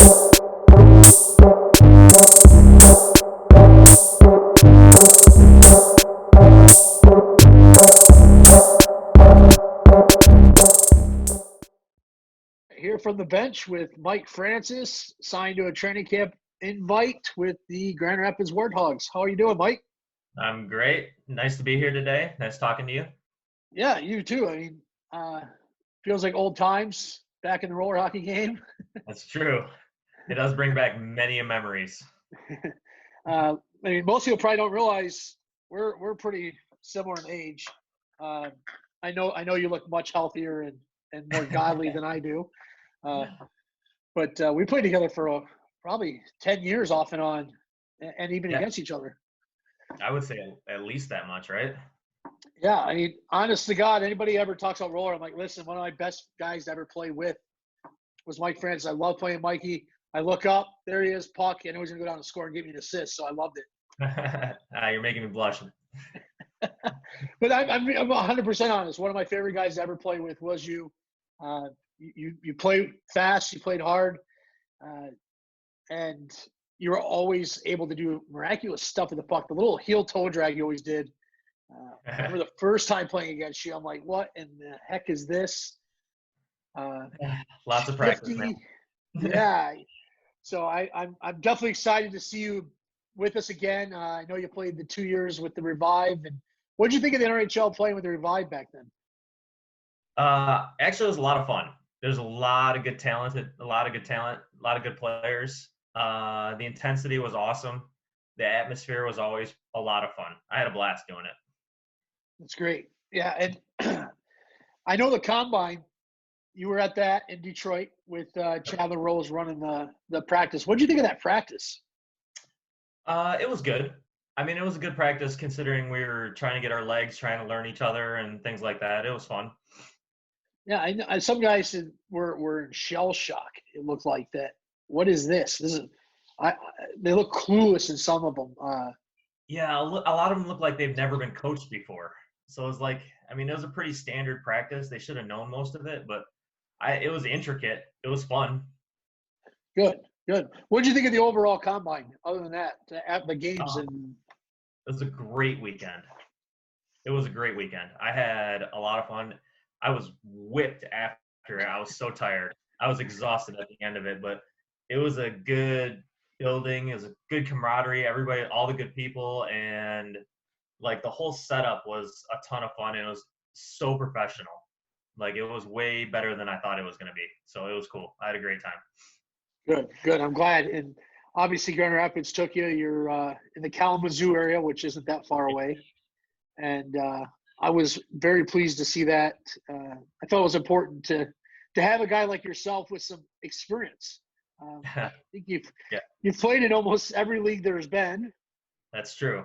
Here from the bench with Mike Francis, signed to a training camp invite with the Grand Rapids Warthogs. How are you doing, Mike? I'm great. Nice to be here today. Nice talking to you. Yeah, you too. I mean, feels like old times back in the roller hockey game. That's true. It does bring back many memories. I mean, most people probably don't realize we're pretty similar in age. I know you look much healthier and more godly than I do. But we played together for probably 10 years off and on, and even Yeah, against each other. I would say at least that much, right? Yeah, I mean, honest to God, anybody ever talks about roller, I'm like, listen, one of my best guys to ever play with was Mike Francis. I love playing Mikey. I look up, there he is, puck. I know he's going to go down and score and give me an assist, so I loved it. You're making me blush. But I'm 100% honest. One of my favorite guys to ever play with was you. You played fast, you played hard, and you were always able to do miraculous stuff with the puck. The little heel toe drag you always did. I remember the first time playing against you, I'm like, what in the heck is this? Lots of practice, 50, man. yeah. So I'm definitely excited to see you with us again. I know you played the 2 years with the Revive. And what did you think of the NRHL playing with the Revive back then? Actually, it was a lot of fun. There's a lot of good talent, a lot of good players. The intensity was awesome. The atmosphere was always a lot of fun. I had a blast doing it. That's great. Yeah, and I know the Combine, you were at that in Detroit with Chandler Rose running the practice. What did you think of that practice? It was good. I mean, it was a good practice considering we were trying to get our legs, trying to learn each other and things like that. It was fun. Yeah, some guys said were in shell shock. It looked like that. What is this? They look clueless in some of them. Yeah, a lot of them look like they've never been coached before. So it was like, I mean, it was a pretty standard practice. They should have known most of it, but it was intricate. It was fun. Good. What did you think of the overall Combine? Other than that, at the games Uh, and it was a great weekend. It was a great weekend. I had a lot of fun. I was whipped after. I was so tired. I was exhausted at the end of it, but it was a good building. It was a good camaraderie. Everybody, all the good people, and like the whole setup was a ton of fun. And it was so professional. Like it was way better than I thought it was going to be. So it was cool. I had a great time. good. I'm glad. And obviously, Grand Rapids took you. You're in the Kalamazoo area, which isn't that far away. And I was very pleased to see that. I thought it was important to have a guy like yourself with some experience. I think Yeah, you've played in almost every league there's been. that's true.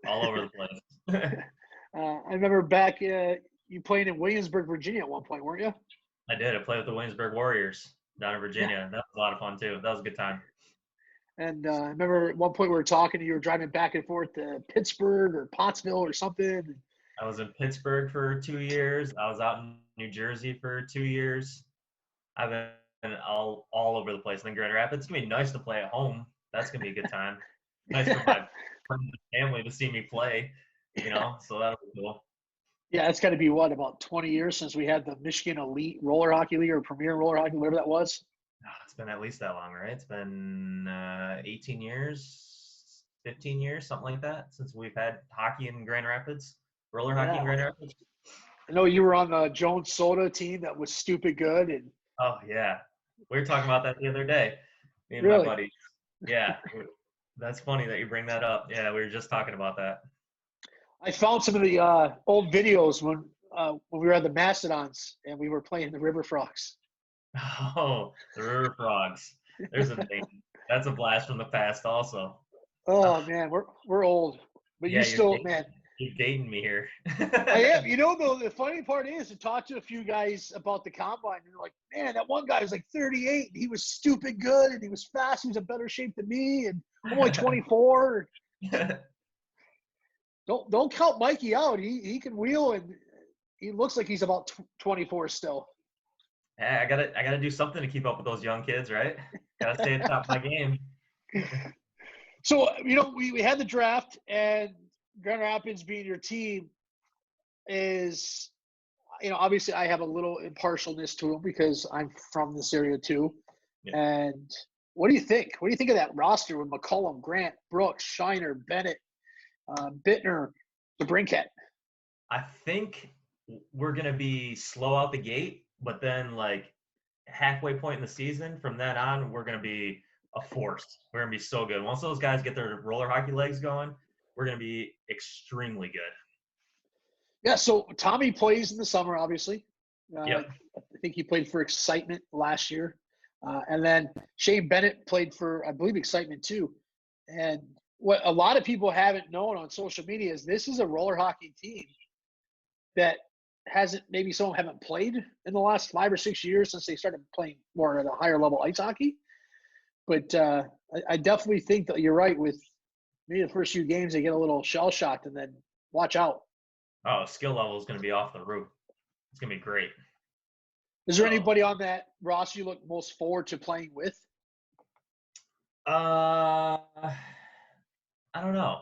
All over the place. I remember back you playing in Williamsburg, Virginia at one point, weren't you? I did. I played with the Williamsburg Warriors down in Yeah. Virginia. That was a lot of fun too. That was a good time. And I remember at one point we were talking and you were driving back and forth to Pittsburgh or Pottsville or something. I was in Pittsburgh for 2 years. I was out in New Jersey for 2 years. I've been all over the place. And then Grand Rapids. It's gonna be nice to play at home. That's gonna be a good time. Nice for my friends and family to see me play. So that'll be cool. Yeah, it's got to be about 20 years since we had the Michigan Elite Roller Hockey League or Premier Roller Hockey, whatever that was. It's been at least that long, right? It's been 18 years, 15 years, something like that, since we've had hockey in Grand Rapids, roller hockey in Yeah. Grand Rapids. I know you were on the Jones Soda team that was stupid good. And Oh, yeah. We were talking about that the other day, me and my really, buddy. Yeah, that's funny that you bring that up. Yeah, we were just talking about that. I found some of the old videos when we were at the Mastodons and we were playing the River Frogs. Oh, the River Frogs. There's a thing. That's a blast from the past also. Oh man, we're old, but Yeah, you still, man. you're dating me here. I am. Though, the funny part is to talk to a few guys about the Combine, and they're like, man, that one guy was like 38. And he was stupid good, and he was fast. He was in better shape than me, and I'm only 24. Don't count Mikey out. He can wheel, and he looks like he's about 24 still. Yeah, I gotta do something to keep up with those young kids, right? Gotta stay at top of my game. So, we had the draft, and Grand Rapids being your team is, obviously I have a little impartialness to them because I'm from this area too. Yeah. And what do you think? What do you think of that roster with McCollum, Grant, Brooks, Shiner, Bennett, Bittner, DeBrincat? I think we're gonna be slow out the gate, but then like halfway point in the season, from then on, we're gonna be a force. We're gonna be so good. Once those guys get their roller hockey legs going, we're gonna be extremely good. Yeah, so Tommy plays in the summer, obviously. Yep. I think he played for Excitement last year. And then Shane Bennett played for, I believe, Excitement too. And what a lot of people haven't known on social media is this is a roller hockey team that maybe some haven't played in the last 5 or 6 years since they started playing more at a higher level ice hockey. But I definitely think that you're right with maybe the first few games they get a little shell shocked and then watch out. Oh, skill level is going to be off the roof. It's going to be great. Is there anybody on that roster you look most forward to playing with? I don't know.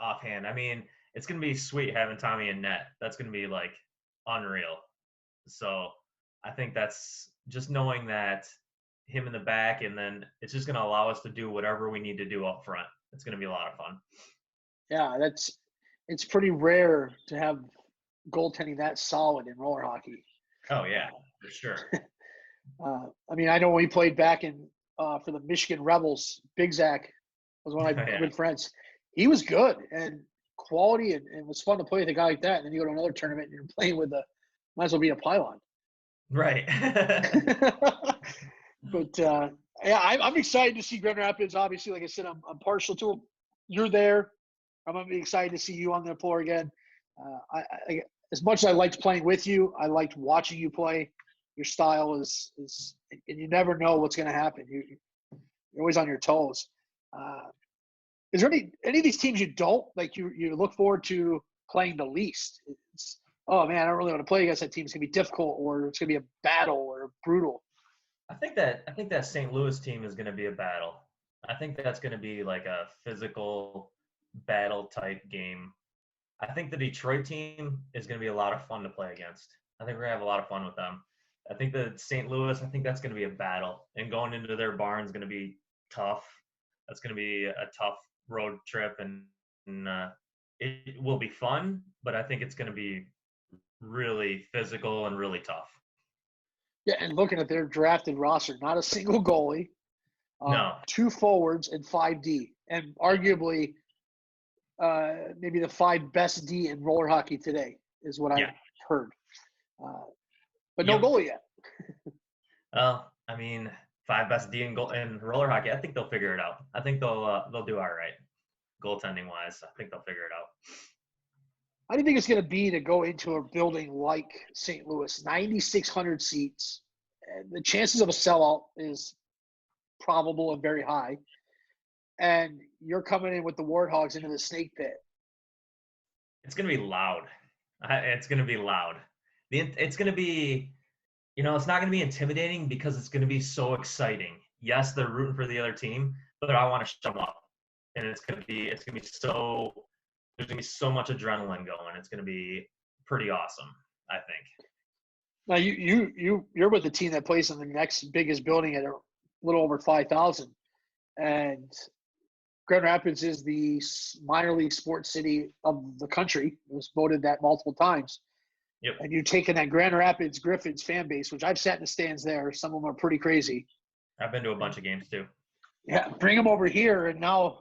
Offhand. I mean, it's going to be sweet having Tommy in net. That's going to be like unreal. So I think that's just knowing that him in the back, and then it's just going to allow us to do whatever we need to do up front. It's going to be a lot of fun. Yeah, it's pretty rare to have goaltending that solid in roller hockey. Oh yeah, for sure. I mean, I know when we played back in for the Michigan Rebels, Big Zach was one of my good friends. He was good and quality, and it was fun to play with a guy like that. And then you go to another tournament and you're playing with might as well be a pylon. Right. But yeah, I'm excited to see Grand Rapids. Obviously, like I said, I'm partial to them. You're there. I'm gonna be excited to see you on the floor again. I as much as I liked playing with you, I liked watching you play. Your style is, and you never know what's going to happen. You're always on your toes. Is there any of these teams you don't like? You look forward to playing the least? It's, oh man, I don't really want to play against that team. It's going to be difficult, or it's going to be a battle or brutal. I think that St. Louis team is going to be a battle. I think that's going to be like a physical battle type game. I think the Detroit team is going to be a lot of fun to play against. I think we're going to have a lot of fun with them. I think the St. Louis, I think that's going to be a battle. And going into their barn is going to be tough. That's going to be a tough road trip, and it will be fun, but I think it's going to be really physical and really tough. Yeah, and looking at their drafted roster, not a single goalie, No. 2 forwards and 5D, and arguably maybe the 5 best D in roller hockey today is what I've heard. But no goalie yet. Well, I mean, 5 best D in roller hockey. I think they'll figure it out. I think they'll do all right, goaltending wise. I think they'll figure it out. How do you think it's going to be to go into a building like St. Louis, 9,600 seats? And the chances of a sellout is probable and very high. And you're coming in with the Warthogs into the snake pit. It's going to be loud. It's going to be loud. It's going to be, it's not going to be intimidating because it's going to be so exciting. Yes, they're rooting for the other team, but I want to shut them up. And it's going to be so, there's going to be so much adrenaline going. It's going to be pretty awesome, I think. Now you're with the team that plays in the next biggest building at a little over 5,000, and Grand Rapids is the minor league sports city of the country. It was voted that multiple times. Yep. And you're taking that Grand Rapids Griffins fan base, which I've sat in the stands there. Some of them are pretty crazy. I've been to a bunch of games too. Yeah, bring them over here, and now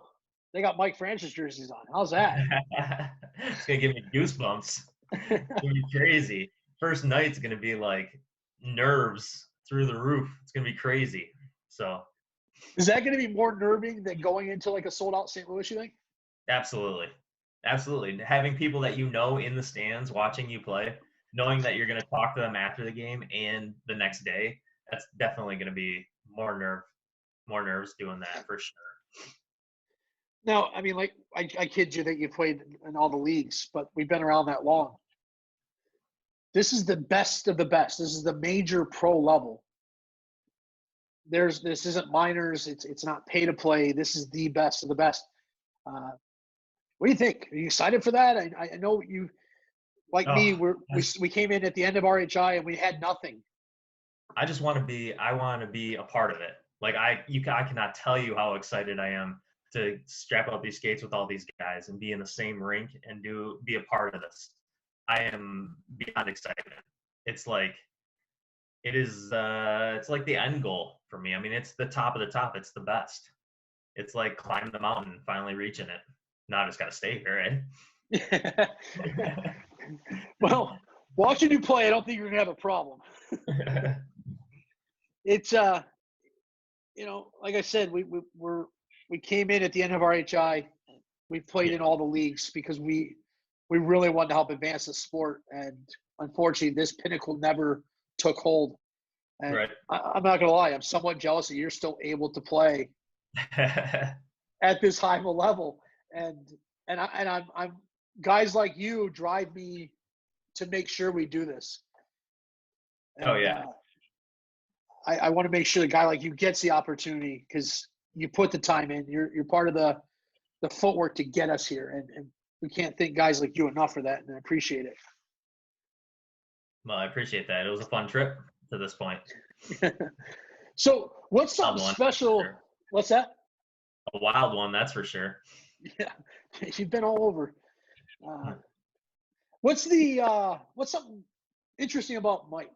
they got Mike Francis jerseys on. How's that? It's going to give me goosebumps. It's going to be crazy. First night's going to be like nerves through the roof. It's going to be crazy. So, is that going to be more nerving than going into like a sold-out St. Louis, you think? Absolutely. Absolutely. Having people that you know in the stands watching you play, knowing that you're going to talk to them after the game and the next day, that's definitely going to be more nerves doing that for sure. Now, I mean, like, I kid you that you played in all the leagues, but we've been around that long. This is the best of the best. This is the major pro level. this isn't minors. It's not pay to play. This is the best of the best. What do you think? Are you excited for that? I know you, like me, Oh, we came in at the end of RHI and we had nothing. I just want to be. I want to be a part of it. Like I cannot tell you how excited I am to strap up these skates with all these guys and be in the same rink and be a part of this. I am beyond excited. It's like it is. It's like the end goal for me. I mean, it's the top of the top. It's the best. It's like climbing the mountain, finally reaching it. Now I just got to stay here, right? Well, watching you play, I don't think you're gonna have a problem. It's like I said, we came in at the end of RHI. We played in all the leagues because we really wanted to help advance the sport, and unfortunately, this pinnacle never took hold. And Right. I'm not gonna lie, I'm somewhat jealous that you're still able to play at this high of a level. And I'm guys like you drive me to make sure we do this. And, Oh yeah. I want to make sure a guy like you gets the opportunity because you put the time in. You're part of the footwork to get us here, and we can't thank guys like you enough for that, and I appreciate it. Well, I appreciate that. It was a fun trip to this point. So, what's something special? Sure. What's that? A wild one, that's for sure. Yeah, you've been all over. What's something interesting about Mike?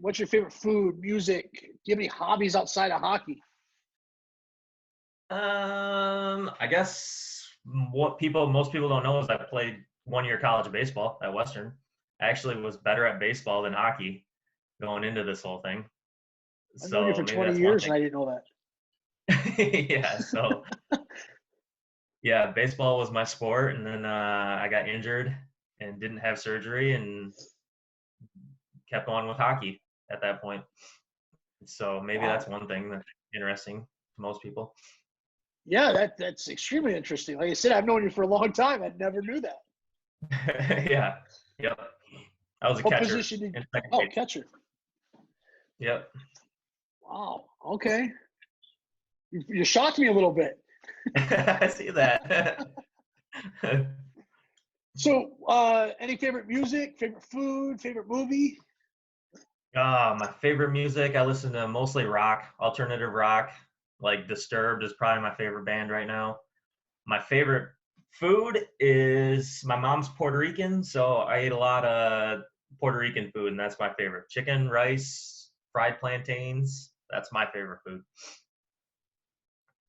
What's your favorite food, music? Do you have any hobbies outside of hockey? I guess what most people don't know is I played 1 year college of baseball at Western. I actually was better at baseball than hockey going into this whole thing. I've known you for 20 years and I didn't know that. Yeah, so yeah, baseball was my sport, and then I got injured and didn't have surgery and kept on with hockey at that point. So maybe that's one thing that's interesting to most people. Yeah, that's extremely interesting. Like I said, I've known you for a long time. I never knew that. Yeah. Yep. I was a catcher. Position did catcher. Yep. Wow. Okay. You shocked me a little bit. I see that. So, any favorite music, favorite food, favorite movie? My favorite music, I listen to mostly rock, alternative rock. Like Disturbed is probably my favorite band right now. My favorite food is my mom's Puerto Rican, so I ate a lot of Puerto Rican food, and that's my favorite. Chicken, rice, fried plantains. That's my favorite food.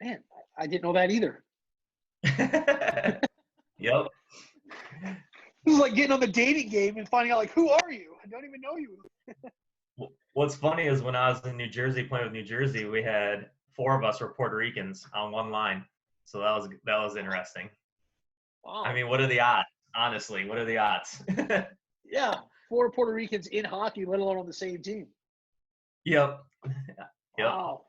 Man, I didn't know that either. Yep. This is like getting on the dating game and finding out, like, who are you? I don't even know you. What's funny is when I was in New Jersey playing with New Jersey, we had 4 of us were Puerto Ricans on one line. So that was interesting. Wow. I mean, what are the odds? Honestly, what are the odds? Yeah, 4 Puerto Ricans in hockey, let alone on the same team. Yep. Wow.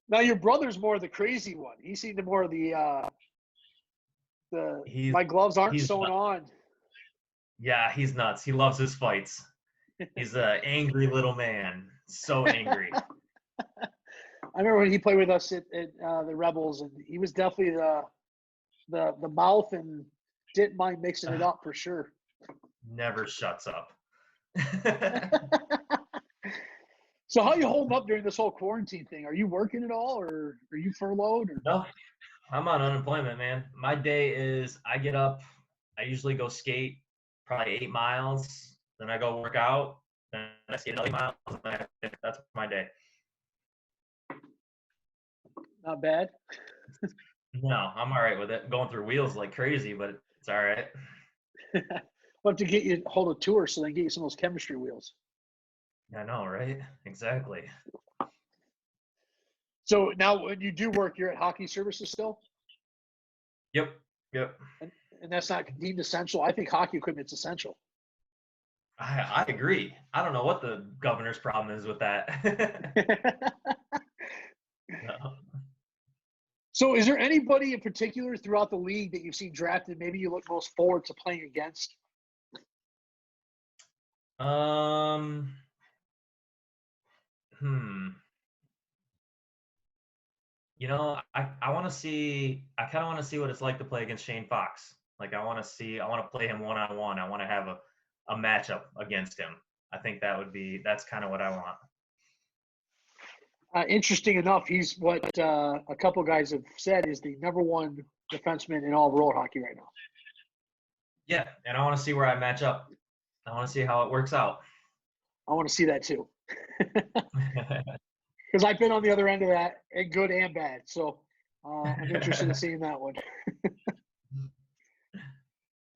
Now your brother's more the crazy one. He seemed more of the my gloves aren't sewn on. Yeah, he's nuts. He loves his fights. He's an angry little man. So angry. I remember when he played with us at the Rebels, and he was definitely the mouth and didn't mind mixing it up for sure. Never shuts up. So how are you holding up during this whole quarantine thing? Are you working at all, or are you furloughed? Or? No, I'm on unemployment, man. My day is I get up, I usually go skate probably 8 miles, then I go work out, then I skate another 8 miles, and that's my day. Not bad. No, I'm all right with it. Going through wheels like crazy, but it's all right. We'll have to get you hold a tour so they can get you some of those chemistry wheels. I know, right? Exactly. So now when you do work, you're at Hockey Services still? Yep. And that's not deemed essential. I think hockey equipment's essential. I agree. I don't know what the governor's problem is with that. No. So is there anybody in particular throughout the league that you've seen drafted maybe you look most forward to playing against? I want to see. I kind of want to see what it's like to play against Shane Fox. Like I want to see. I want to play him one on one. I want to have a matchup against him. I think that's kind of what I want. Interesting enough, he's what a couple guys have said is the number one defenseman in all of roller hockey right now. Yeah, and I want to see where I match up. I want to see how it works out. I want to see that too. Because I've been on the other end of that, and good and bad. So I'm interested in seeing that one.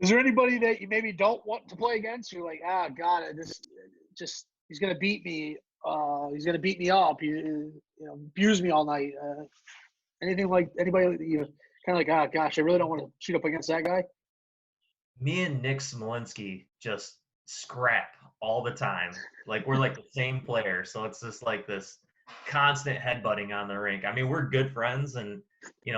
Is there anybody that you maybe don't want to play against? You're like, God, he's going to beat me. He's going to beat me up. Abuse me all night. Anything like anybody that you kind of like, gosh, I really don't want to shoot up against that guy. Me and Nick Smolinski just scrap all the time. Like we're like the same player, so it's just like this constant headbutting on the rink. I mean, we're good friends, and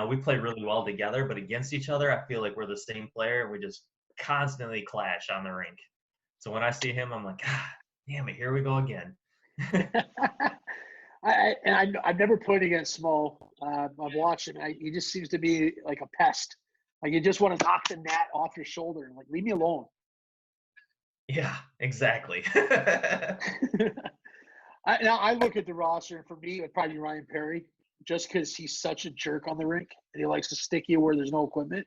we play really well together. But against each other, I feel like we're the same player. We just constantly clash on the rink. So when I see him, I'm like, damn it, here we go again. I've never played against Smo. I've watched him. He just seems to be like a pest. Like you just want to knock the net off your shoulder and like leave me alone. Yeah, exactly. I look at the roster, and for me, it'd probably be Ryan Perry, just because he's such a jerk on the rink and he likes to stick you where there's no equipment.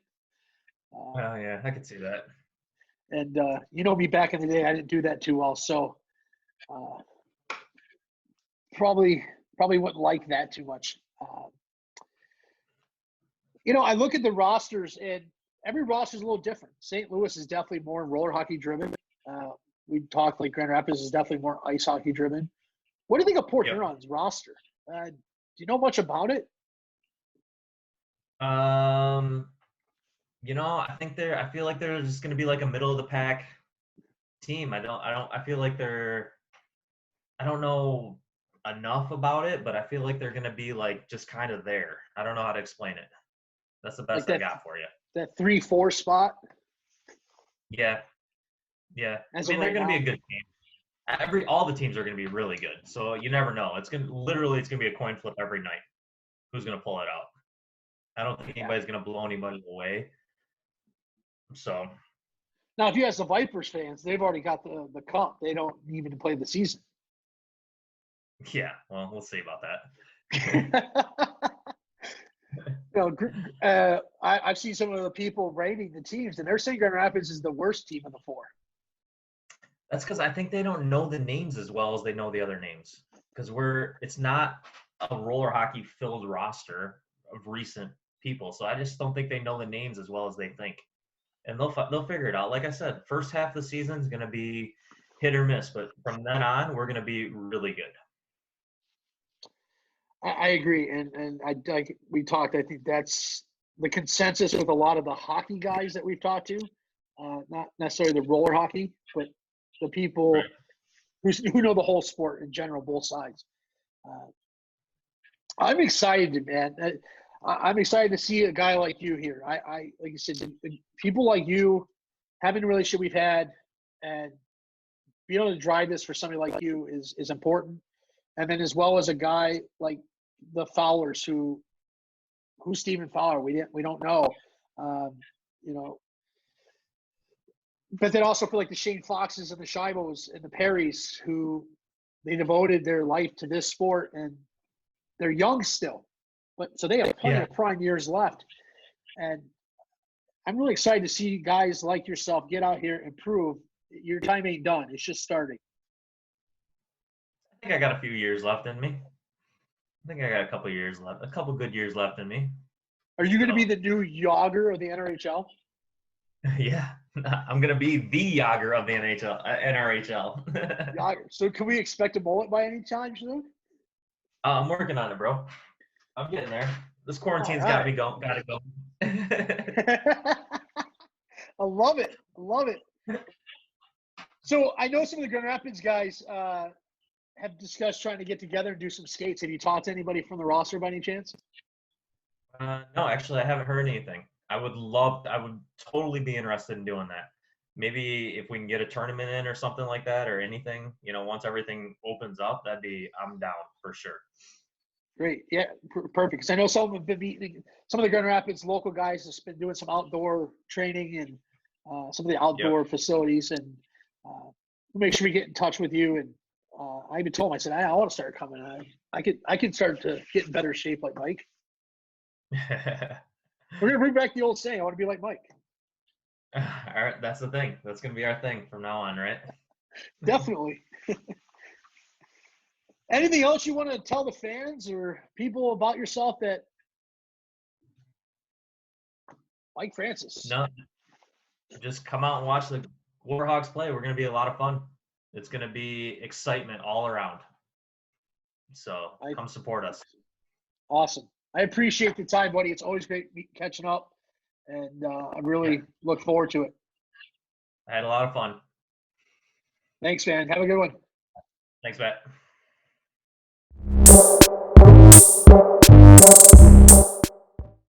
Oh yeah, I could see that. And me back in the day, I didn't do that too well, so probably wouldn't like that too much. I look at the rosters, and every roster is a little different. St. Louis is definitely more roller hockey driven. We talked like Grand Rapids is definitely more ice hockey driven. What do you think of Port Huron's roster? Do you know much about it? I feel like they're just going to be like a middle of the pack team. I feel like I don't know enough about it, but I feel like they're going to be like just kind of there. I don't know how to explain it. That's the best I got for you. That 3-4 spot. Yeah. I mean, they're going to be a good team. All the teams are going to be really good. So you never know. It's going to be a coin flip every night. Who's going to pull it out? I don't think anybody's going to blow anybody away. So now, if you ask the Vipers fans, they've already got the cup. They don't even play the season. Yeah, well, we'll see about that. I've seen some of the people rating the teams, and they're saying Grand Rapids is the worst team of the four. That's because I think they don't know the names as well as they know the other names. Because it's not a roller hockey filled roster of recent people, so I just don't think they know the names as well as they think. And they'll figure it out. Like I said, first half of the season is going to be hit or miss, but from then on, we're going to be really good. I agree, and we talked. I think that's the consensus with a lot of the hockey guys that we've talked to. Not necessarily the roller hockey, but the people who know the whole sport in general, both sides. I'm excited, man. I'm excited to see a guy like you here. I like you said, people like you, having the relationship we've had, and being able to drive this for somebody like you is important. And then as well as a guy like the Fowlers, who's Stephen Fowler? We don't know, But then also for like the Shane Foxes and the Shivos and the Perrys, who they devoted their life to this sport, and they're young still, but so they have plenty of prime years left. And I'm really excited to see guys like yourself get out here and prove your time ain't done. It's just starting. I think I got a few years left in me. I think I got a couple good years left in me. Are you going to be the new Yager of the NRHL? Yeah, I'm going to be the Yager of the NRHL. Yager. So can we expect a mullet by any time soon? I'm working on it, bro. I'm getting there. This quarantine's got me going. Got to go. I love it. So I know some of the Grand Rapids guys have discussed trying to get together and do some skates. Have you talked to anybody from the roster by any chance? No, actually, I haven't heard anything. I would totally be interested in doing that. Maybe if we can get a tournament in or something like that or anything, once everything opens up, I'm down for sure. Great. Yeah, perfect. Because I know some have been meeting, some of the Grand Rapids local guys have been doing some outdoor training and some of the outdoor facilities. And we'll make sure we get in touch with you. And I even told him, I said, I want to start coming. I could start to get in better shape like Mike. We're going to bring back the old saying, I want to be like Mike. All right, that's the thing. That's going to be our thing from now on, right? Definitely. Anything else you want to tell the fans or people about yourself that Mike Francis? No, just come out and watch the Warthogs play. We're going to be a lot of fun. It's going to be excitement all around. So come support us. Awesome. I appreciate the time, buddy. It's always great catching up, and I really look forward to it. I had a lot of fun. Thanks, man. Have a good one. Thanks, Matt.